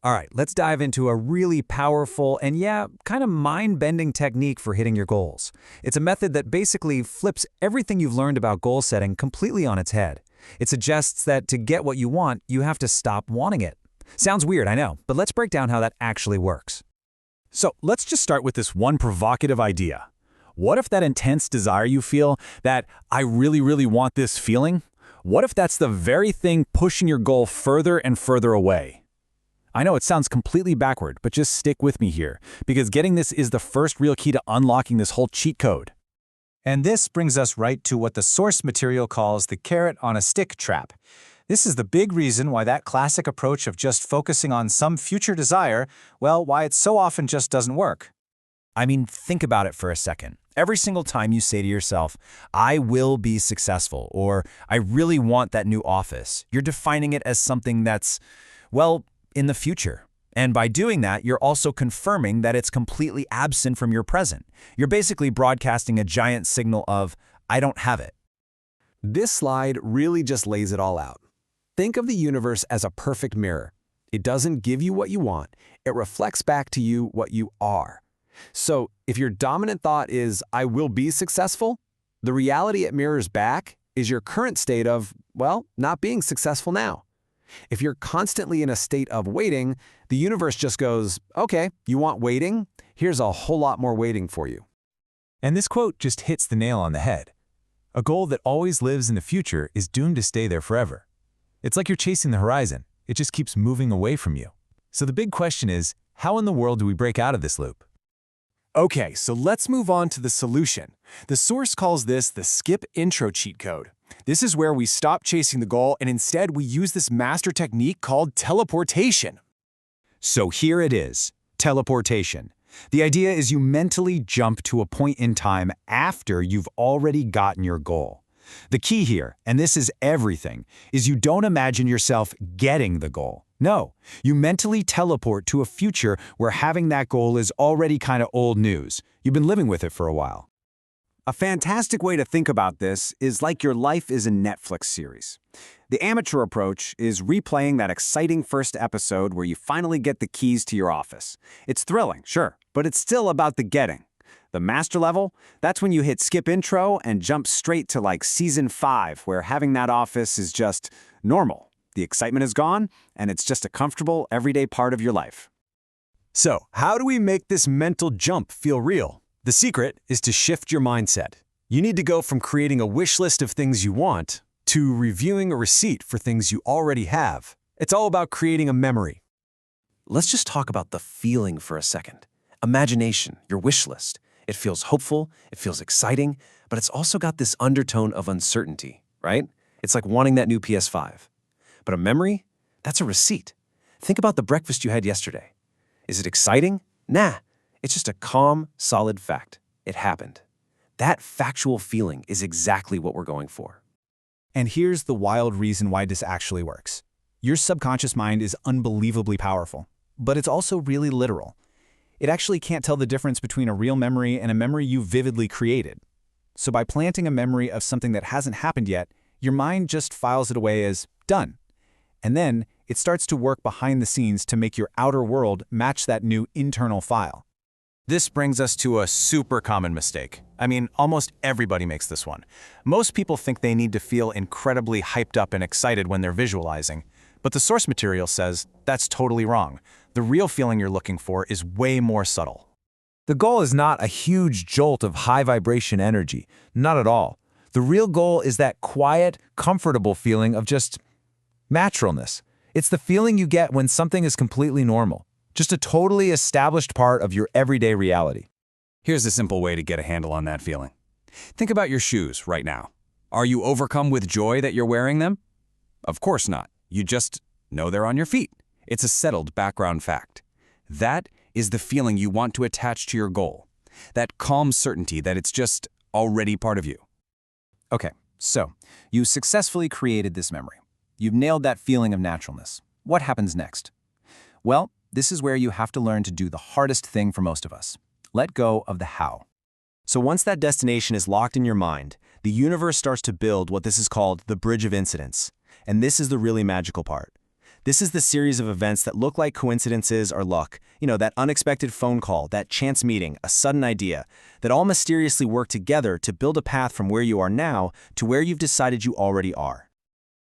All right, let's dive into a really powerful and yeah, kind of mind-bending technique for hitting your goals. It's a method that basically flips everything you've learned about goal setting completely on its head. It suggests that to get what you want, you have to stop wanting it. Sounds weird, I know, but let's break down how that actually works. So let's just start with this one provocative idea. What if that intense desire you feel, that I really want this feeling, what if that's the very thing pushing your goal further and further away? I know it sounds completely backward, but just stick with me here, because getting this is the first real key to unlocking this whole cheat code. And this brings us right to what the source material calls the carrot on a stick trap. This is the big reason why that classic approach of just focusing on some future desire, well, why it so often just doesn't work. I mean, think about it for a second. Every single time you say to yourself, I will be successful, or I really want that new office, you're defining it as something that's, well, in the future. And by doing that, you're also confirming that it's completely absent from your present. You're basically broadcasting a giant signal of, I don't have it. This slide really just lays it all out. Think of the universe as a perfect mirror. It doesn't give you what you want. It reflects back to you what you are. So if your dominant thought is, I will be successful, the reality it mirrors back is your current state of, well, not being successful now. If you're constantly in a state of waiting, the universe just goes, okay, you want waiting? Here's a whole lot more waiting for you. And this quote just hits the nail on the head. A goal that always lives in the future is doomed to stay there forever. It's like you're chasing the horizon. It just keeps moving away from you. So the big question is, how in the world do we break out of this loop? Okay, so let's move on to the solution. The source calls this the skip intro cheat code. This is where we stop chasing the goal and instead we use this master technique called teleportation. So here it is, teleportation. The idea is you mentally jump to a point in time after you've already gotten your goal. The key here, and this is everything, is you don't imagine yourself getting the goal. No, you mentally teleport to a future where having that goal is already kind of old news. You've been living with it for a while. A fantastic way to think about this is like your life is a Netflix series. The amateur approach is replaying that exciting first episode where you finally get the keys to your office. It's thrilling, sure, but it's still about the getting. The master level, that's when you hit skip intro and jump straight to like season 5, where having that office is just normal. The excitement is gone, and it's just a comfortable, everyday part of your life. So, how do we make this mental jump feel real? The secret is to shift your mindset. You need to go from creating a wish list of things you want to reviewing a receipt for things you already have. It's all about creating a memory. Let's just talk about the feeling for a second. Imagination, your wish list. It feels hopeful, it feels exciting, but it's also got this undertone of uncertainty, right? It's like wanting that new PS5. But a memory? That's a receipt. Think about the breakfast you had yesterday. Is it exciting? Nah. It's just a calm, solid fact. It happened. That factual feeling is exactly what we're going for. And here's the wild reason why this actually works. Your subconscious mind is unbelievably powerful, but it's also really literal. It actually can't tell the difference between a real memory and a memory you vividly created. So by planting a memory of something that hasn't happened yet, your mind just files it away as done. And then it starts to work behind the scenes to make your outer world match that new internal file. This brings us to a super common mistake. I mean, almost everybody makes this one. Most people think they need to feel incredibly hyped up and excited when they're visualizing, but the source material says that's totally wrong. The real feeling you're looking for is way more subtle. The goal is not a huge jolt of high vibration energy, not at all. The real goal is that quiet, comfortable feeling of just naturalness. It's the feeling you get when something is completely normal. Just a totally established part of your everyday reality. Here's a simple way to get a handle on that feeling. Think about your shoes right now. Are you overcome with joy that you're wearing them? Of course not. You just know they're on your feet. It's a settled background fact. That is the feeling you want to attach to your goal. That calm certainty that it's just already part of you. Okay, so you successfully created this memory. You've nailed that feeling of naturalness. What happens next? Well, this is where you have to learn to do the hardest thing for most of us. Let go of the how. So once that destination is locked in your mind, the universe starts to build what this is called the bridge of incidents. And this is the really magical part. This is the series of events that look like coincidences or luck. You know, that unexpected phone call, that chance meeting, a sudden idea, that all mysteriously work together to build a path from where you are now to where you've decided you already are.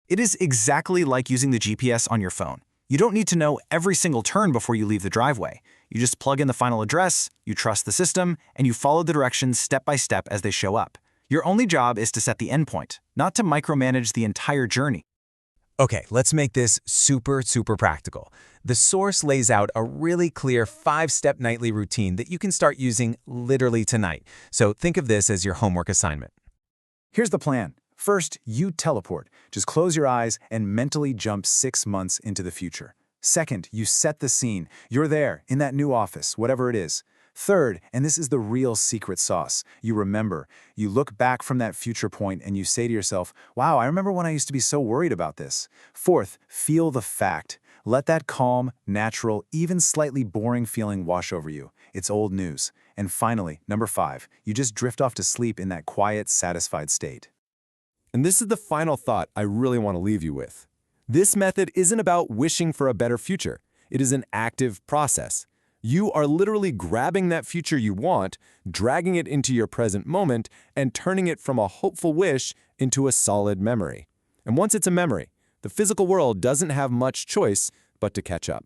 It is exactly like using the GPS on your phone. You don't need to know every single turn before you leave the driveway. You just plug in the final address, you trust the system, and you follow the directions step by step as they show up. Your only job is to set the endpoint, not to micromanage the entire journey. Okay, let's make this super practical. The Source lays out a really clear 5-step nightly routine that you can start using literally tonight. So think of this as your homework assignment. Here's the plan. First, you teleport. Just close your eyes and mentally jump 6 months into the future. Second, you set the scene. You're there, in that new office, whatever it is. Third, and this is the real secret sauce, you remember. You look back from that future point and you say to yourself, wow, I remember when I used to be so worried about this. Fourth, feel the fact. Let that calm, natural, even slightly boring feeling wash over you. It's old news. And finally, number 5, you just drift off to sleep in that quiet, satisfied state. And this is the final thought I really want to leave you with. This method isn't about wishing for a better future. It is an active process. You are literally grabbing that future you want, dragging it into your present moment, and turning it from a hopeful wish into a solid memory. And once it's a memory, the physical world doesn't have much choice but to catch up.